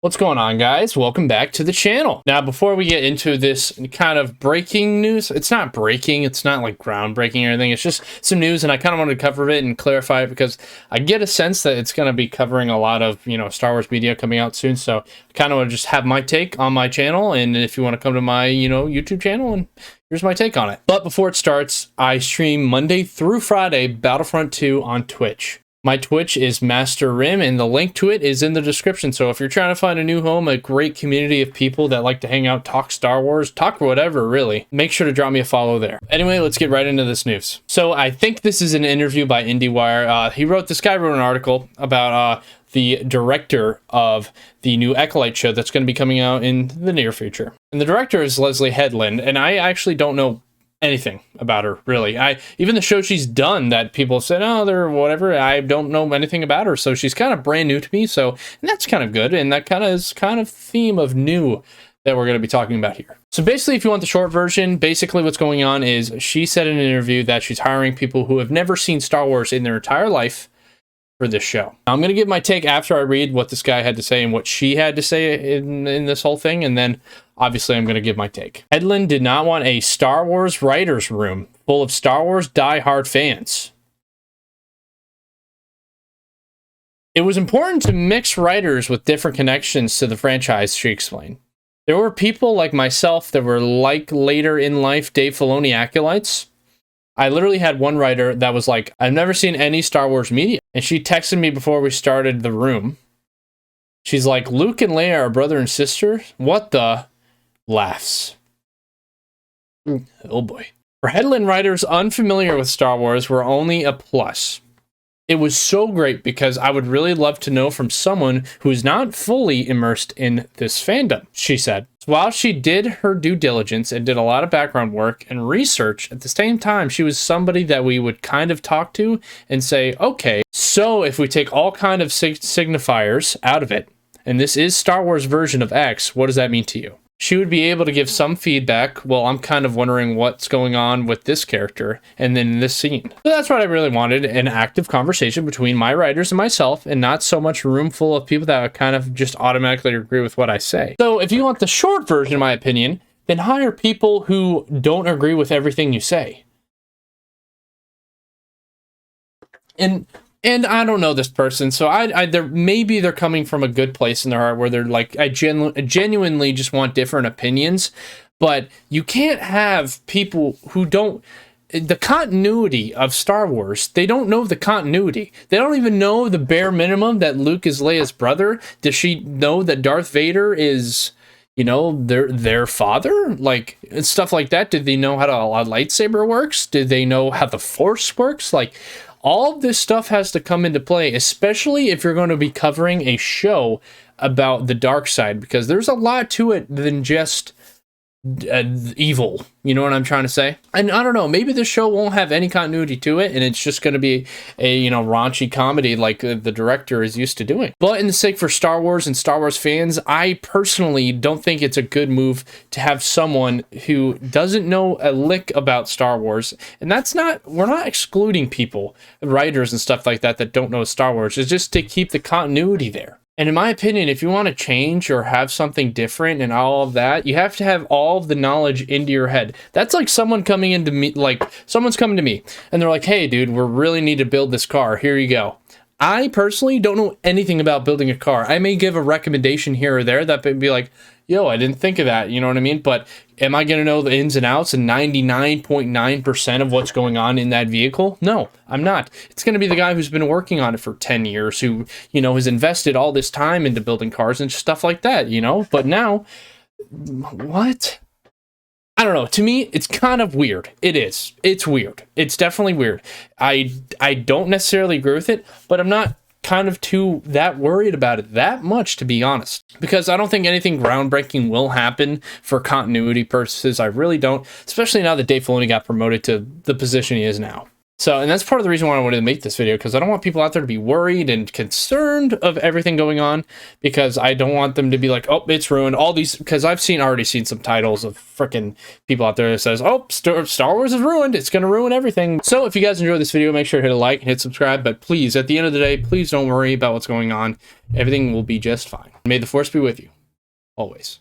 What's going on, guys? Welcome back to the channel. Now, before we get into this kind of breaking news, it's not breaking, it's not like groundbreaking or anything, it's just some news, and I kind of wanted to cover it and clarify it because I get a sense that it's going to be covering a lot of, Star Wars media coming out soon, so I kind of want to just have my take on my channel, and if you want to come to my, YouTube channel, and here's my take on it. But before it starts, I stream Monday through Friday Battlefront 2 on Twitch. My Twitch is Master Rim, and the link to it is in the description. So if you're trying to find a new home, a great community of people that like to hang out, talk Star Wars, talk whatever, really, make sure to drop me a follow there. Anyway, let's get right into this news. So I think this is an interview by IndieWire. This guy wrote an article about the director of the new Acolyte show that's going to be coming out in the near future. And the director is Leslie Headland, and I actually don't know anything about her, really. Even the show she's done that people said, oh, they're whatever, I don't know anything about her, so she's kind of brand new to me, and that's kind of good, and that kind of theme of new that we're going to be talking about here. So basically, if you want the short version, basically what's going on is she said in an interview that she's hiring people who have never seen Star Wars in their entire life for this show. Now, I'm going to give my take after I read what this guy had to say and what she had to say in this whole thing, and then obviously I'm going to give my take. Headland did not want a Star Wars writer's room full of Star Wars die-hard fans. It was important to mix writers with different connections to the franchise, she explained. There were people like myself that were like later in life Dave Filoni acolytes. I literally had one writer that was like, I've never seen any Star Wars media. And she texted me before we started the room. She's like, Luke and Leia are brother and sister? What the? Laughs. Oh boy. For Headland writers unfamiliar with Star Wars were only a plus. It was so great because I would really love to know from someone who is not fully immersed in this fandom, she said. While she did her due diligence and did a lot of background work and research, at the same time, she was somebody that we would kind of talk to and say, okay, so if we take all kind of signifiers out of it, and this is Star Wars version of X, what does that mean to you? She would be able to give some feedback. Well, I'm kind of wondering what's going on with this character and then this scene. So that's what I really wanted, an active conversation between my writers and myself, and not so much a room full of people that kind of just automatically agree with what I say. So if you want the short version, in my opinion, then hire people who don't agree with everything you say. And I don't know this person, so maybe they're coming from a good place in their heart where they're like, I genuinely just want different opinions, but you can't have people who don't, the continuity of Star Wars, they don't know the continuity. They don't even know the bare minimum that Luke is Leia's brother. Does she know that Darth Vader is, their father? Like, stuff like that. Did they know how a lightsaber works? Did they know how the Force works? Like, all of this stuff has to come into play, especially if you're going to be covering a show about the dark side, because there's a lot to it than just evil. You know what I'm trying to say? And I don't know, maybe this show won't have any continuity to it, and it's just going to be a, raunchy comedy like the director is used to doing. But in the sake for Star Wars and Star Wars fans, I personally don't think it's a good move to have someone who doesn't know a lick about Star Wars. And we're not excluding people, writers and stuff like that don't know Star Wars. It's just to keep the continuity there. And in my opinion, if you want to change or have something different and all of that, you have to have all of the knowledge into your head. That's like someone's coming to me and they're like, hey, dude, we really need to build this car. Here you go. I personally don't know anything about building a car. I may give a recommendation here or there that would be like, yo, I didn't think of that. You know what I mean? But am I going to know the ins and outs and 99.9% of what's going on in that vehicle? No, I'm not. It's going to be the guy who's been working on it for 10 years, who, has invested all this time into building cars and stuff like that, But now, what? I don't know. To me, it's kind of weird. It is. It's weird. It's definitely weird. I don't necessarily agree with it, but I'm not kind of too that worried about it that much, to be honest, because I don't think anything groundbreaking will happen for continuity purposes. I really don't, especially now that Dave Filoni got promoted to the position he is now. So, and that's part of the reason why I wanted to make this video, because I don't want people out there to be worried and concerned of everything going on, because I don't want them to be like, oh, it's ruined. All these, because I've already seen some titles of freaking people out there that says, oh, Star Wars is ruined. It's going to ruin everything. So if you guys enjoyed this video, make sure to hit a like and hit subscribe. But please, at the end of the day, please don't worry about what's going on. Everything will be just fine. May the Force be with you, always.